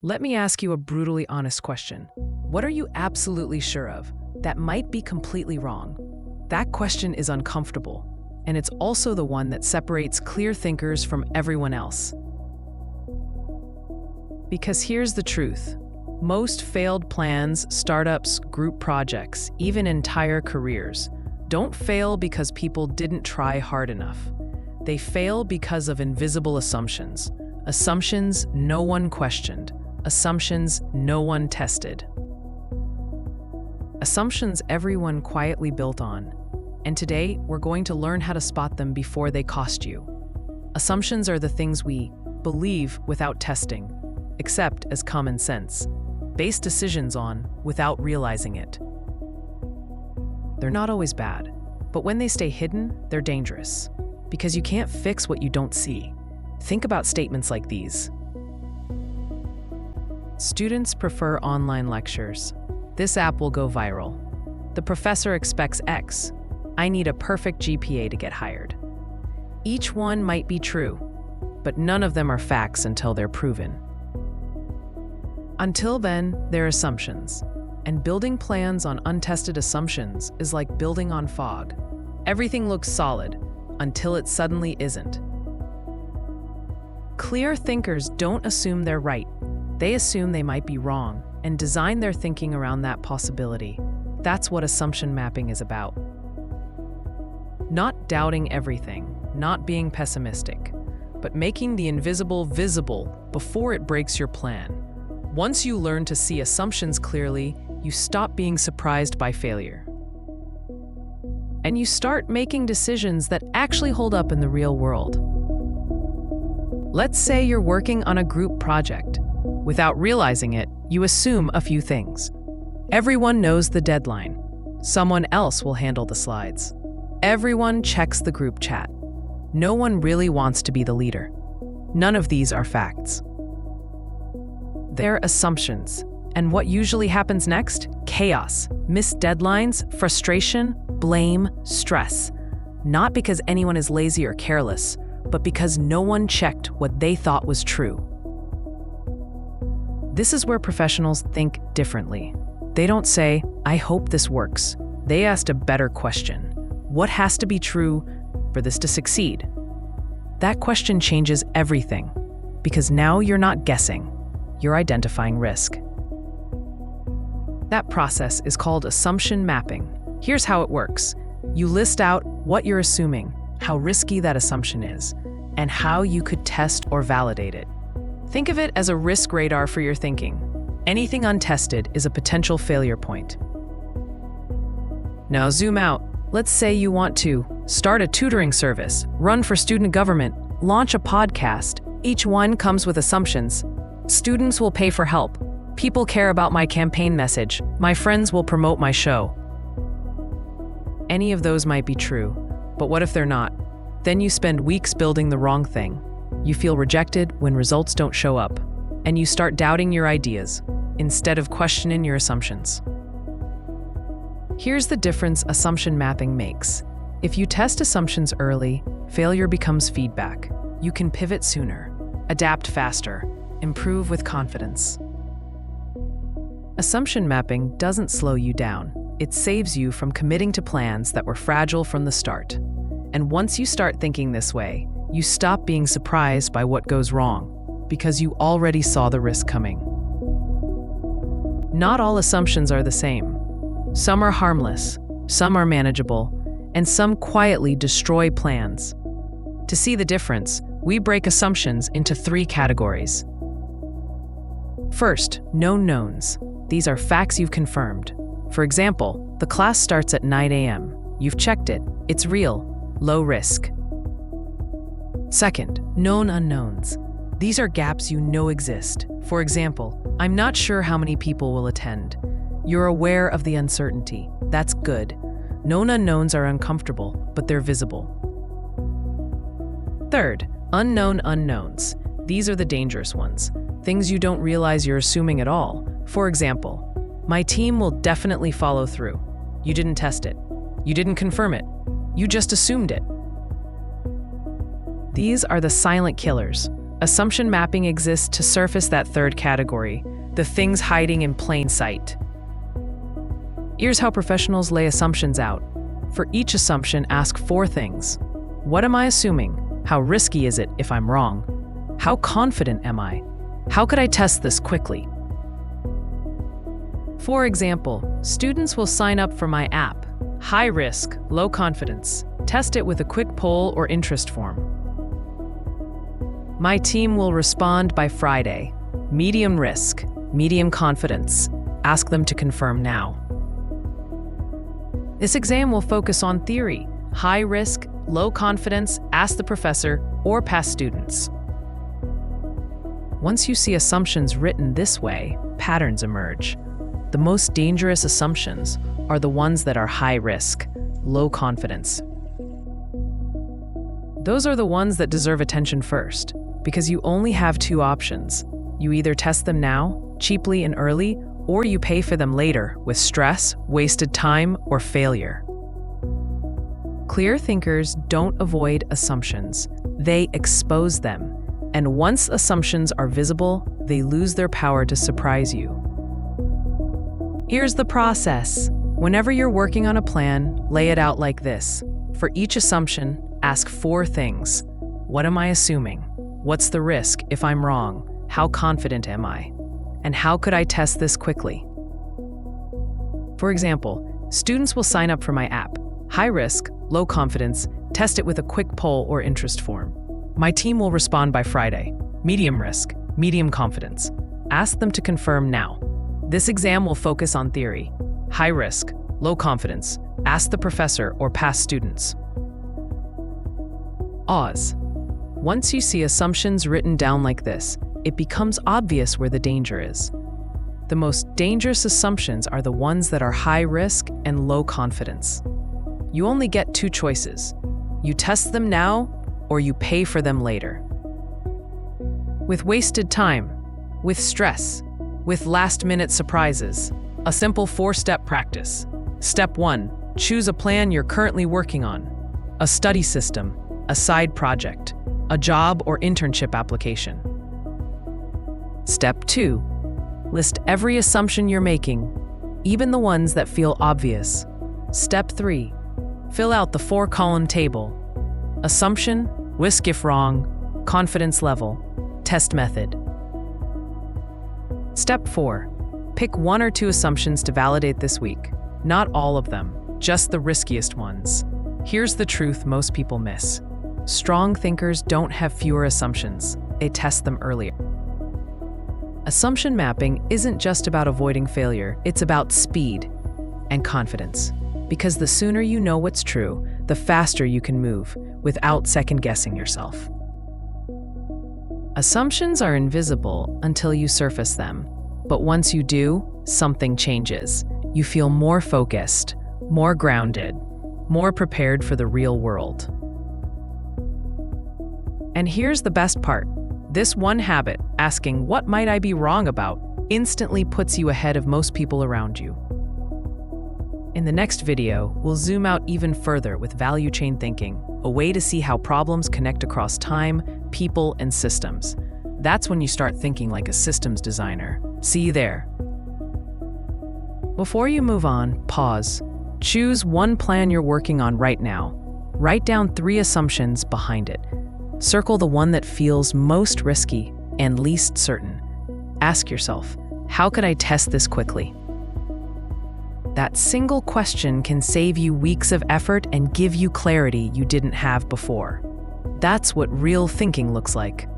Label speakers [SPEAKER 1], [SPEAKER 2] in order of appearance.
[SPEAKER 1] Let me ask you a brutally honest question. What are you absolutely sure of that might be completely wrong? That question is uncomfortable, and it's also the one that separates clear thinkers from everyone else. Because here's the truth. Most failed plans, startups, group projects, even entire careers, don't fail because people didn't try hard enough. They fail because of invisible assumptions. Assumptions no one questioned. Assumptions no one tested. Assumptions everyone quietly built on. And today, we're going to learn how to spot them before they cost you. Assumptions are the things we believe without testing, accept as common sense, base decisions on without realizing it. They're not always bad, but when they stay hidden, they're dangerous. Because you can't fix what you don't see. Think about statements like these. Students prefer online lectures. This app will go viral. The professor expects X. I need a perfect GPA to get hired. Each one might be true, but none of them are facts until they're proven. Until then, they're assumptions. And building plans on untested assumptions is like building on fog. Everything looks solid until it suddenly isn't. Clear thinkers don't assume they're right. They assume they might be wrong and design their thinking around that possibility. That's what assumption mapping is about. Not doubting everything, not being pessimistic, but making the invisible visible before it breaks your plan. Once you learn to see assumptions clearly, you stop being surprised by failure. And you start making decisions that actually hold up in the real world. Let's say you're working on a group project. Without realizing it, you assume a few things. Everyone knows the deadline. Someone else will handle the slides. Everyone checks the group chat. No one really wants to be the leader. None of these are facts. They're assumptions. And what usually happens next? Chaos, missed deadlines, frustration, blame, stress. Not because anyone is lazy or careless, but because no one checked what they thought was true. This is where professionals think differently. They don't say, I hope this works. They asked a better question. What has to be true for this to succeed? That question changes everything, because now you're not guessing, you're identifying risk. That process is called assumption mapping. Here's how it works. You list out what you're assuming, how risky that assumption is, and how you could test or validate it. Think of it as a risk radar for your thinking. Anything untested is a potential failure point. Now zoom out. Let's say you want to start a tutoring service, run for student government, launch a podcast. Each one comes with assumptions. Students will pay for help. People care about my campaign message. My friends will promote my show. Any of those might be true, but what if they're not? Then you spend weeks building the wrong thing. You feel rejected when results don't show up, and you start doubting your ideas instead of questioning your assumptions. Here's the difference assumption mapping makes. If you test assumptions early, failure becomes feedback. You can pivot sooner, adapt faster, improve with confidence. Assumption mapping doesn't slow you down. It saves you from committing to plans that were fragile from the start. And once you start thinking this way, you stop being surprised by what goes wrong, because you already saw the risk coming. Not all assumptions are the same. Some are harmless, some are manageable, and some quietly destroy plans. To see the difference, we break assumptions into 3 categories. First, known knowns. These are facts you've confirmed. For example, the class starts at 9 a.m. You've checked it. It's real, low risk. Second, known unknowns. These are gaps you know exist. For example, I'm not sure how many people will attend. You're aware of the uncertainty. That's good. Known unknowns are uncomfortable, but they're visible. Third, unknown unknowns. These are the dangerous ones. Things you don't realize you're assuming at all. For example, my team will definitely follow through. You didn't test it. You didn't confirm it. You just assumed it. These are the silent killers. Assumption mapping exists to surface that third category, the things hiding in plain sight. Here's how professionals lay assumptions out. For each assumption, ask 4 things. What am I assuming? How risky is it if I'm wrong? How confident am I? How could I test this quickly? For example, students will sign up for my app. High risk, low confidence. Test it with a quick poll or interest form. My team will respond by Friday. Medium risk, medium confidence. Ask them to confirm now. This exam will focus on theory. High risk, low confidence, ask the professor or past students. Once you see assumptions written this way, patterns emerge. The most dangerous assumptions are the ones that are high risk, low confidence. Those are the ones that deserve attention first, because you only have 2 options. You either test them now, cheaply and early, or you pay for them later with stress, wasted time, or failure. Clear thinkers don't avoid assumptions. They expose them. And once assumptions are visible, they lose their power to surprise you. Here's the process. Whenever you're working on a plan, lay it out like this. For each assumption, ask 4 things. What am I assuming? What's the risk if I'm wrong? How confident am I? And how could I test this quickly? For example, students will sign up for my app. High risk, low confidence, test it with a quick poll or interest form. My team will respond by Friday. Medium risk, medium confidence. Ask them to confirm now. This exam will focus on theory. High risk, low confidence. Ask the professor or past students. Oz. Once you see assumptions written down like this, it becomes obvious where the danger is. The most dangerous assumptions are the ones that are high risk and low confidence. You only get 2 choices. You test them now, or you pay for them later. With wasted time, with stress, with last-minute surprises, a simple 4-step practice. Step 1, choose a plan you're currently working on, a study system, a side project, a job or internship application. Step 2, list every assumption you're making, even the ones that feel obvious. Step 3, fill out the 4-column table. Assumption, risk if wrong, confidence level, test method. Step 4, pick 1 or 2 assumptions to validate this week. Not all of them, just the riskiest ones. Here's the truth most people miss. Strong thinkers don't have fewer assumptions, they test them earlier. Assumption mapping isn't just about avoiding failure, it's about speed and confidence. Because the sooner you know what's true, the faster you can move without second-guessing yourself. Assumptions are invisible until you surface them. But once you do, something changes. You feel more focused, more grounded, more prepared for the real world. And here's the best part. This one habit, asking what might I be wrong about, instantly puts you ahead of most people around you. In the next video, we'll zoom out even further with value chain thinking, a way to see how problems connect across time, people, and systems. That's when you start thinking like a systems designer. See you there. Before you move on, pause. Choose one plan you're working on right now. Write down 3 assumptions behind it. Circle the one that feels most risky and least certain. Ask yourself, how could I test this quickly? That single question can save you weeks of effort and give you clarity you didn't have before. That's what real thinking looks like.